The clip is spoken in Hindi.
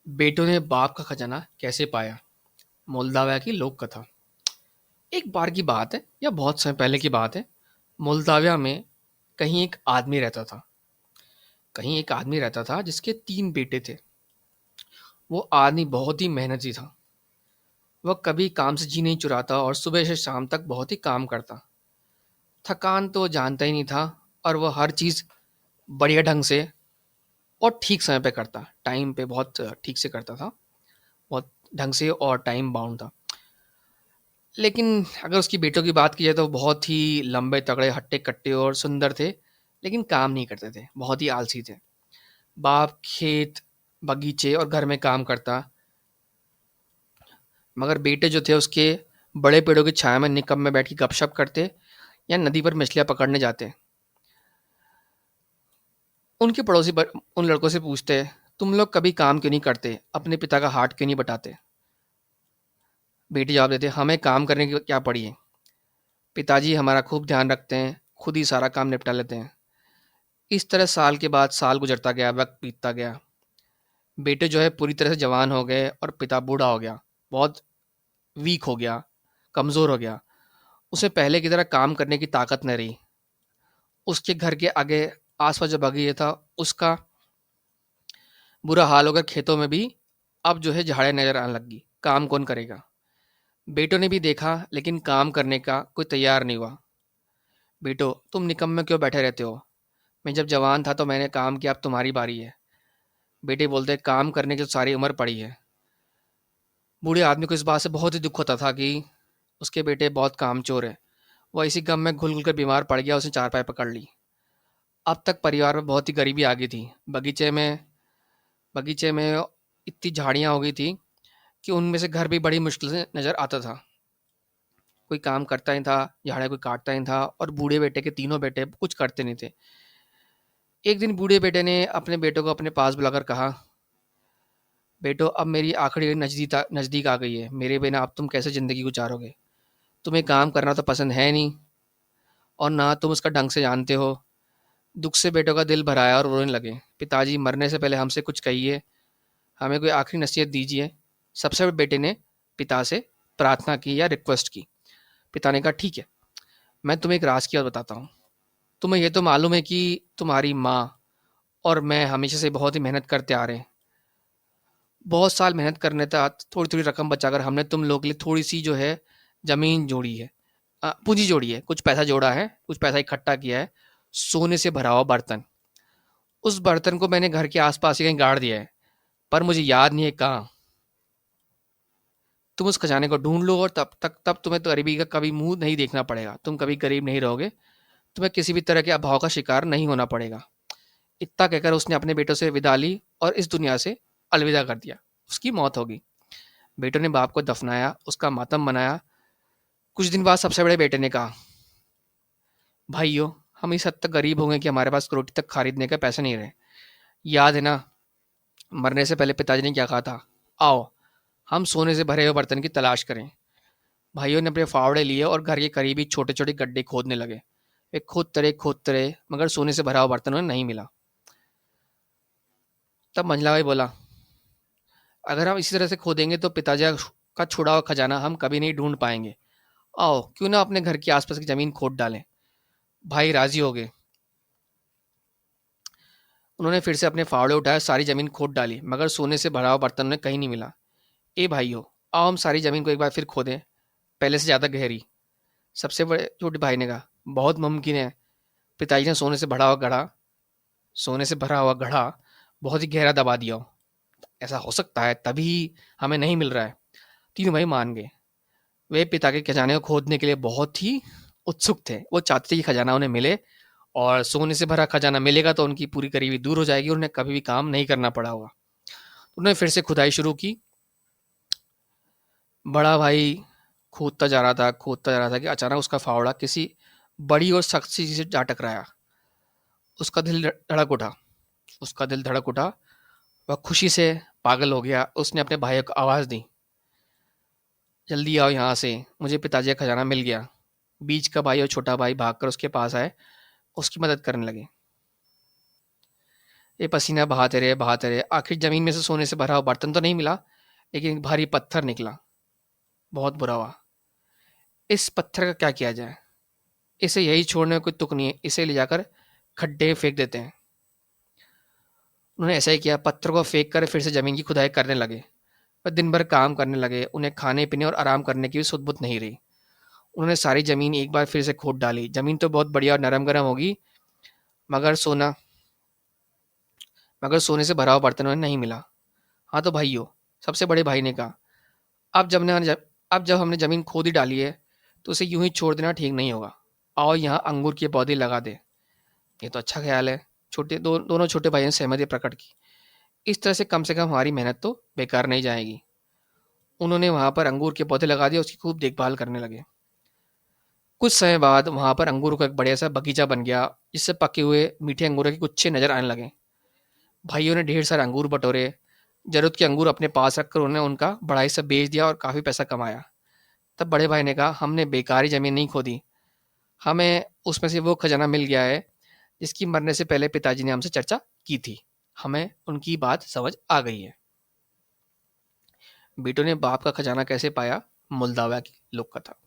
बेटों ने बाप का खजाना कैसे पाया? मोल्दाविया की लोक कथा। एक बार की बात है या बहुत समय पहले की बात है। मोल्दाविया में कहीं एक आदमी रहता था। जिसके 3 बेटे थे। वो आदमी बहुत ही मेहनती था। वह कभी काम से जी नहीं चुराता और सुबह से शाम तक बहुत ही काम करता। थकान तो जानता ही नहीं था। और वह हर चीज़ बढ़िया ढंग से और ठीक समय पे करता, टाइम पे बहुत ठीक से करता था। बहुत ढंग से और टाइम बाउंड था। लेकिन अगर उसकी बेटों की बात की जाए तो बहुत ही लंबे तगड़े हट्टे-कट्टे और सुंदर थे, लेकिन काम नहीं करते थे, बहुत ही आलसी थे। बाप खेत, बगीचे और घर में काम करता, मगर बेटे जो थे उसके बड़े पेड़ों की छाया में निकम्मे में बैठ के गपशप करते या नदी पर मछलियाँ पकड़ने जाते। उनके पड़ोसी उन लड़कों से पूछते, तुम लोग कभी काम क्यों नहीं करते? अपने पिता का हाथ क्यों नहीं बटाते? बेटे जवाब देते, हमें काम करने की क्या पड़ी है? पिताजी हमारा खूब ध्यान रखते हैं, खुद ही सारा काम निपटा लेते हैं। इस तरह साल के बाद साल गुजरता गया, वक्त बीतता गया। बेटे जो है पूरी तरह से जवान हो गए और पिता बूढ़ा हो गया, बहुत वीक हो गया, कमज़ोर हो गया। उसे पहले की तरह काम करने की ताकत न रही। उसके घर के आगे आसपास जो बगीचा था उसका बुरा हाल होकर खेतों में भी अब जो है झाड़ें नजर आने लगी। काम कौन करेगा? बेटों ने भी देखा, लेकिन काम करने का कोई तैयार नहीं हुआ। बेटो, तुम निकम्मे क्यों बैठे रहते हो? मैं जब जवान था तो मैंने काम किया, अब तुम्हारी बारी है। बेटे बोलते, काम करने की तो सारी उम्र पड़ी है। बूढ़े आदमी को इस बात से बहुत ही दुख होता था कि उसके बेटे बहुत कामचोर है। वह इसी गम में घुल घुल कर बीमार पड़ गया। उसने चारपाई पकड़ ली। अब तक परिवार में बहुत ही गरीबी आ गई थी। बगीचे में इतनी झाड़ियाँ हो गई थी कि उनमें से घर भी बड़ी मुश्किल से नजर आता था। कोई काम करता ही था, झाड़ियाँ कोई काटता ही था, और बूढ़े बेटे के तीनों बेटे कुछ करते नहीं थे। एक दिन बूढ़े बेटे ने अपने बेटों को अपने पास बुलाकर कहा, बेटो, अब मेरी आखिरी नज़दीक आ गई है। मेरे बिना अब तुम कैसे ज़िंदगी गुजारोगे? तुम्हें काम करना तो पसंद है नहीं, और ना तुम उसका ढंग से जानते हो। दुख से बेटों का दिल भराया और रोने लगे। पिताजी, मरने से पहले हमसे कुछ कहिए, हमें कोई आखिरी नसीहत दीजिए। सबसे बड़े बेटे ने पिता से प्रार्थना की या रिक्वेस्ट की। पिता ने कहा, ठीक है, मैं तुम्हें एक राज की बात बताता हूँ। तुम्हें यह तो मालूम है कि तुम्हारी माँ और मैं हमेशा से बहुत ही मेहनत करते आ रहे हैं। बहुत साल मेहनत करने तक थोड़ी थोड़ी रकम बचाकर हमने तुम लोगों के लिए थोड़ी सी जो है जमीन जोड़ी है, पूंजी जोड़ी है, कुछ पैसा जोड़ा है, कुछ पैसा इकट्ठा किया है। सोने से भरा हुआ बर्तन। उस बर्तन को मैंने घर के आसपास ही कहीं गाड़ दिया है, पर मुझे याद नहीं है कहाँ। तुम उस खजाने को ढूंढ लो और तब तुम्हें तो गरीबी का कभी मुंह नहीं देखना पड़ेगा। तुम कभी गरीब नहीं रहोगे। तुम्हें किसी भी तरह के अभाव का शिकार नहीं होना पड़ेगा। इतना कहकर उसने अपने बेटों से विदा ली और इस दुनिया से अलविदा कर दिया। उसकी मौत हो गई। बेटों ने बाप को दफनाया, उसका मातम मनाया। कुछ दिन बाद सबसे बड़े बेटे ने कहा, भाइयों, हम इस हद तक गरीब हो गए कि हमारे पास रोटी तक खरीदने का पैसे नहीं रहे। याद है ना, मरने से पहले पिताजी ने क्या कहा था? आओ, हम सोने से भरे हुए बर्तन की तलाश करें। भाइयों ने अपने फावड़े लिए और घर के करीब ही छोटे छोटे गड्ढे खोदने लगे। वे खोदते रहे, मगर सोने से भरा हुआ बर्तन उन्हें नहीं मिला। तब मंझला भाई बोला, अगर हम इसी तरह से खोदेंगे तो पिताजी का छुड़ा हुआ खजाना हम कभी नहीं ढूंढ पाएंगे। आओ, क्यों ना अपने घर के आसपास की जमीन खोद डालें। भाई राजी हो गए। उन्होंने फिर से अपने फावड़े उठाए, सारी जमीन खोद डाली, मगर सोने से भरा हुआ बर्तन उन्हें कहीं नहीं मिला। ए भाइयों, आओ हम सारी जमीन को एक बार फिर खोदें, पहले से ज़्यादा गहरी। सबसे बड़े छोटे भाई ने कहा, बहुत मुमकिन है। पिताजी ने सोने से भरा हुआ घड़ा बहुत ही गहरा दबा दिया हो। ऐसा हो सकता है, तभी हमें नहीं मिल रहा है। तीनों भाई मान गए। वे पिता के खजाने को खोदने के लिए बहुत ही उत्सुक थे। वो चाहते थे कि खजाना उन्हें मिले, और सोने से भरा खजाना मिलेगा तो उनकी पूरी गरीबी दूर हो जाएगी और उन्हें कभी भी काम नहीं करना पड़ा होगा। उन्होंने फिर से खुदाई शुरू की। बड़ा भाई खोदता जा रहा था कि अचानक उसका फावड़ा किसी बड़ी और सख्त सी चीज़ से जा टकराया। उसका दिल धड़क उठा। उसका दिल धड़क उठा। वह खुशी से पागल हो गया। उसने अपने भाई को आवाज़ दी, जल्दी आओ यहाँ से, मुझे पिताजी का खजाना मिल गया। बीच का भाई और छोटा भाई भागकर उसके पास आए, उसकी मदद करने लगे। ये पसीना बहाते रहे, आखिर ज़मीन में से सोने से भरा हुआ बर्तन तो नहीं मिला, लेकिन एक भारी पत्थर निकला। बहुत बुरा हुआ। इस पत्थर का क्या किया जाए? इसे यही छोड़ने में कोई तुक नहीं है, इसे ले जाकर खड्डे में फेंक देते हैं। उन्होंने ऐसा ही किया, पत्थर को फेंक कर फिर से ज़मीन की खुदाई करने लगे। वह दिन भर काम करने लगे, उन्हें खाने पीने और आराम करने की भी सुध बुध नहीं रही। उन्होंने सारी ज़मीन एक बार फिर से खोद डाली। ज़मीन तो बहुत बढ़िया और नरम गरम होगी, मगर सोना मगर सोने से भरा हुआ बर्तन उन्हें नहीं मिला। हाँ तो भाइयों, सबसे बड़े भाई ने कहा, अब जब हमने ज़मीन खोद ही डाली है, तो उसे यूं ही छोड़ देना ठीक नहीं होगा। आओ यहाँ अंगूर के पौधे लगा दे। ये तो अच्छा ख्याल है। दोनों छोटे भाइयों ने सहमति प्रकट की। इस तरह से कम हमारी मेहनत तो बेकार नहीं जाएगी। उन्होंने वहां पर अंगूर के पौधे लगा दिए, उसकी खूब देखभाल करने लगे। कुछ समय बाद वहां पर अंगूर का एक बढ़िया सा बगीचा बन गया, जिससे पके हुए मीठे अंगूरों के गुच्छे नजर आने लगे। भाइयों ने ढेर सारे अंगूर बटोरे। जरूरत के अंगूर अपने पास रखकर उन्होंने उनका बड़ाई से बेच दिया और काफी पैसा कमाया। तब बड़े भाई ने कहा, हमने बेकार ही जमीन नहीं खोदी, हमें उसमें से वो खजाना मिल गया है जिसकी मरने से पहले पिताजी ने हमसे चर्चा की थी। हमें उनकी बात समझ आ गई है। बेटों ने बाप का खजाना कैसे पाया, मोल्दावा की लोक कथा।